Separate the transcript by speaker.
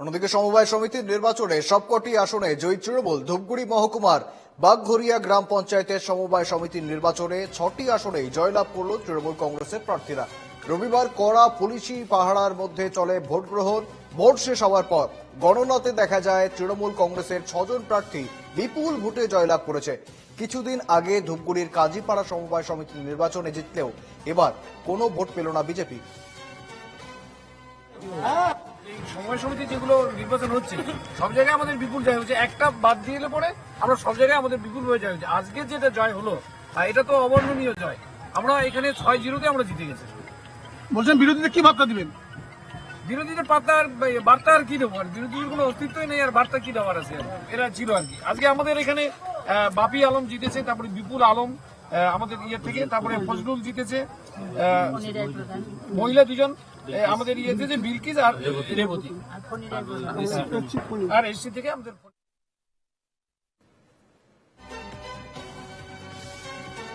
Speaker 1: অন্যদিকে সমবায় সমিতির নির্বাচনে সবকটি আসনে জয়ী তৃণমূল। ধূপগুড়ি মহকুমার বাগঘরিয়া গ্রাম পঞ্চায়েতের সমবায় সমিতির নির্বাচনে 6টি আসনেই জয়লাভ করল তৃণমূল কংগ্রেসের প্রার্থীরা। রবিবার কড়া পুলিশি পাহারার মধ্যে চলে ভোট গ্রহণ। ভোট শেষ হওয়ার পর গণনাতে দেখা যায় তৃণমূল কংগ্রেসের 6 জন প্রার্থী বিপুল ভোটে জয়লাভ করেছে। কিছুদিন আগে ধূপগুড়ির কাজীপাড়া সমবায় সমিতির নির্বাচনে জিতলেও এবার কোনো ভোট পেল না বিজেপি।
Speaker 2: সময় সমিতি যেগুলো নির্বাচন হচ্ছে সব জায়গায় আমাদের বিপুল জয় হচ্ছে, একটা বাদ দিয়ে পরে আমরা সব জায়গায় আমাদের বিপুল হয়ে জয় হচ্ছে। আজকে যেটা জয় হলো এটা তো অবর্ণনীয় জয়। আমরা এখানে 6-0 আমরা জিতে গেছি।
Speaker 3: বলছেন বিরোধীদের কি বার্তা দিবেন?
Speaker 2: বিরোধীদের বার্তা আর কি দেবো, আর বিরোধীদের কোনো অস্তিত্বই নেই, আর বার্তা কি দেওয়ার আছে? এরা ছিল আর কি। আজকে আমাদের এখানে বাপি আলম জিতেছে, তারপরে বিপুল আলম আমাদের ইয়ে থেকে, তারপরে ফজলুল জিতেছে, মহিলা 2 জন আমাদের ইয়ে থেকে বিলকিস আর রেবতী, আর এসসি থেকে আমাদের